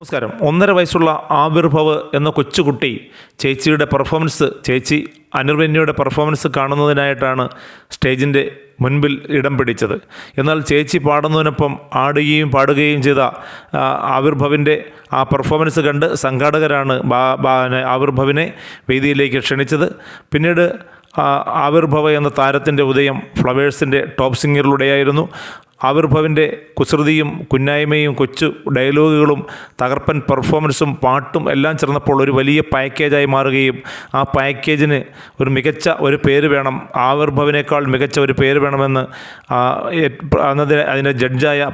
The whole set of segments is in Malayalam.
നമസ്കാരം. 1.5 വയസ്സുള്ള ആവിർഭവ് എന്ന കൊച്ചുകുട്ടി ചേച്ചിയുടെ പെർഫോമൻസ്, ചേച്ചി അനിർവന്യയുടെ പെർഫോമൻസ് കാണുന്നതിനായിട്ടാണ് സ്റ്റേജിൻ്റെ മുൻപിൽ ഇടം പിടിച്ചത്. എന്നാൽ ചേച്ചി പാടുന്നതിനൊപ്പം ആടുകയും പാടുകയും ചെയ്ത ആവിർഭവിൻ്റെ ആ പെർഫോമൻസ് കണ്ട് സംഘാടകരാണ് ആവിർഭവിനെ വേദിയിലേക്ക് ക്ഷണിച്ചത്. പിന്നീട് ആവിർഭവ എന്ന താരത്തിൻ്റെ ഉദയം ഫ്ലവേഴ്സിൻ്റെ ടോപ്പ് സിംഗറിലൂടെയായിരുന്നു. ആവിർഭവിൻ്റെ കുസൃതിയും കുന്നായ്മയും കൊച്ചു ഡയലോഗുകളും തകർപ്പൻ പെർഫോമൻസും പാട്ടും എല്ലാം ചേർന്നപ്പോൾ ഒരു വലിയ പാക്കേജായി മാറുകയും ആ പാക്കേജിന് ഒരു മികച്ച ഒരു പേര് വേണം, ആവിർഭവിനേക്കാൾ മികച്ച ഒരു പേര് വേണമെന്ന് അതിൻ്റെ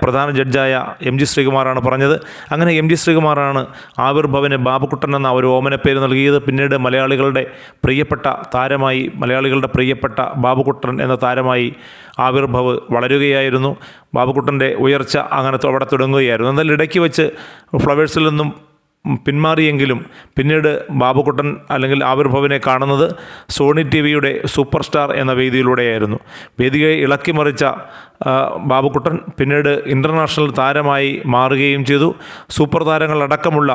പ്രധാന ജഡ്ജായ MG ശ്രീകുമാറാണ് പറഞ്ഞത്. അങ്ങനെ MG ശ്രീകുമാറാണ് ആവിർഭവിന് ബാബുക്കുട്ടൻ എന്ന ഒരു ഓമനപ്പേര് നൽകിയത്. പിന്നീട് മലയാളികളുടെ പ്രിയപ്പെട്ട താരമായി, മലയാളികളുടെ പ്രിയപ്പെട്ട ബാബുക്കുട്ടൻ എന്ന താരമായി ആവിർഭവ് വളരുകയായിരുന്നു. ബാബുക്കുട്ടൻ്റെ ഉയർച്ച അങ്ങനെ അവിടെ തുടങ്ങുകയായിരുന്നു. എന്നാൽ ഇടയ്ക്ക് വെച്ച് ഫ്ലവേഴ്സിൽ നിന്നും പിന്മാറിയെങ്കിലും പിന്നീട് ബാബുക്കുട്ടൻ അല്ലെങ്കിൽ ആവിർഭവിനെ കാണുന്നത് സോണി TV-യുടെ സൂപ്പർ സ്റ്റാർ എന്ന വേദിയിലൂടെയായിരുന്നു. വേദിയെ ഇളക്കിമറിച്ച ബാബുക്കുട്ടൻ പിന്നീട് ഇൻ്റർനാഷണൽ താരമായി മാറുകയും ചെയ്തു. സൂപ്പർ താരങ്ങളടക്കമുള്ള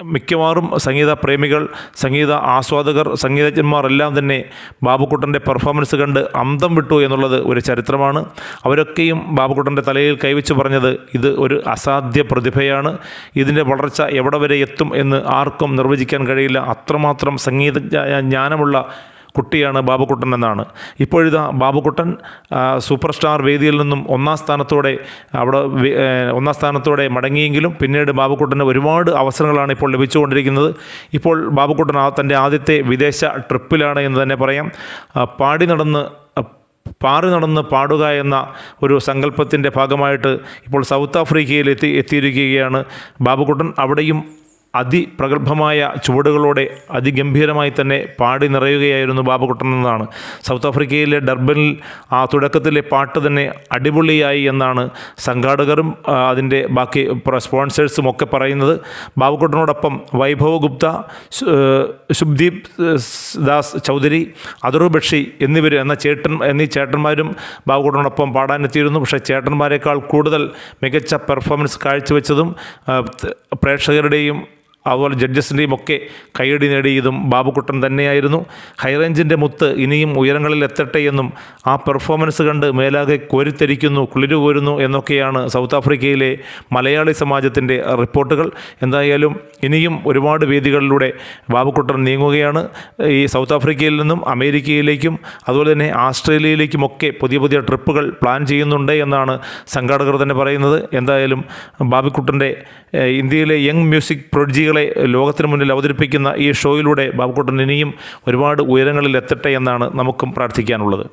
മിക്കവാറും സംഗീത പ്രേമികൾ, സംഗീത ആസ്വാദകർ, സംഗീതജ്ഞന്മാർ എല്ലാം തന്നെ ബാബുക്കുട്ടൻ്റെ പെർഫോമൻസ് കണ്ട് അന്തം വിട്ടു എന്നുള്ളത് ഒരു ചരിത്രമാണ്. അവരൊക്കെയും ബാബുക്കുട്ടൻ്റെ തലയിൽ കൈവച്ച് പറഞ്ഞത് ഇത് ഒരു അസാധ്യ പ്രതിഭയാണ്, ഇതിൻ്റെ വളർച്ച എവിടെ വരെ എത്തും എന്ന് ആർക്കും നിർവചിക്കാൻ കഴിയില്ല, അത്രമാത്രം സംഗീത ജ്ഞാനമുള്ള കുട്ടിയാണ് ബാബുക്കുട്ടൻ എന്നാണ്. ഇപ്പോഴിതാ ബാബുക്കുട്ടൻ സൂപ്പർ സ്റ്റാർ വേദിയിൽ നിന്നും ഒന്നാം സ്ഥാനത്തോടെ മടങ്ങിയെങ്കിലും പിന്നീട് ബാബുക്കുട്ടന് ഒരുപാട് അവസരങ്ങളാണ് ഇപ്പോൾ ലഭിച്ചുകൊണ്ടിരിക്കുന്നത്. ഇപ്പോൾ ബാബുക്കുട്ടൻ തൻ്റെ ആദ്യത്തെ വിദേശ ട്രിപ്പിലാണ് എന്ന് തന്നെ പറയാം. പാറി നടന്ന് പാടുക എന്ന ഒരു സങ്കല്പത്തിൻ്റെ ഭാഗമായിട്ട് ഇപ്പോൾ സൗത്ത് ആഫ്രിക്കയിൽ എത്തിയിരിക്കുകയാണ് ബാബുക്കുട്ടൻ. അവിടെയും അതിപ്രഗത്ഭമായ ചുവടുകളോടെ അതിഗംഭീരമായി തന്നെ പാടി നിറയുകയായിരുന്നു ബാബുക്കുട്ടൻ എന്നതാണ്. സൗത്ത് ആഫ്രിക്കയിലെ ഡർബനിൽ ആ തുടക്കത്തിലെ പാട്ട് തന്നെ അടിപൊളിയായി എന്നാണ് സംഘാടകരും അതിൻ്റെ ബാക്കി സ്പോൺസേഴ്സും ഒക്കെ പറയുന്നത്. ബാബുക്കുട്ടനോടൊപ്പം വൈഭവ് ഗുപ്ത, ശുഭ്ദീപ് ദാസ് ചൗധരി, അദുർ ബക്ഷി എന്നീ ചേട്ടന്മാരും ബാബുക്കുട്ടനോടൊപ്പം പാടാനെത്തിയിരുന്നു. പക്ഷേ ചേട്ടന്മാരെക്കാൾ കൂടുതൽ മികച്ച പെർഫോമൻസ് കാഴ്ചവെച്ചതും പ്രേക്ഷകരുടെയും അതുപോലെ ജഡ്ജസിൻ്റെയും ഒക്കെ കൈയടി നേടിയതും ബാബുക്കുട്ടൻ തന്നെയായിരുന്നു. ഹൈറേഞ്ചിൻ്റെ മുത്ത് ഇനിയും ഉയരങ്ങളിൽ എത്തട്ടെ എന്നും ആ പെർഫോമൻസ് കണ്ട് മേലാകെ കോരിത്തരിക്കുന്നു, കുളിരുകോരുന്നു എന്നൊക്കെയാണ് സൗത്ത് ആഫ്രിക്കയിലെ മലയാളി സമാജത്തിൻ്റെ റിപ്പോർട്ടുകൾ. എന്തായാലും ഇനിയും ഒരുപാട് വേദികളിലൂടെ ബാബുക്കുട്ടൻ നീങ്ങുകയാണ്. ഈ സൗത്ത് ആഫ്രിക്കയിൽ നിന്നും അമേരിക്കയിലേക്കും അതുപോലെ തന്നെ ആസ്ട്രേലിയയിലേക്കുമൊക്കെ പുതിയ ട്രിപ്പുകൾ പ്ലാൻ ചെയ്യുന്നുണ്ട് എന്നാണ് സംഘാടകർ തന്നെ പറയുന്നത്. എന്തായാലും ബാബുക്കുട്ടൻ്റെ ഇന്ത്യയിലെ യങ് മ്യൂസിക് പ്രൊഡിജികളെ ലോകത്തിന് മുന്നിൽ അവതരിപ്പിക്കുന്ന ഈ ഷോയിലൂടെ ബാബുക്കുട്ടൻ ഇനിയും ഒരുപാട് ഉയരങ്ങളിൽ എത്തട്ടെ എന്നാണ് നമുക്കും പ്രാർത്ഥിക്കാനുള്ളത്.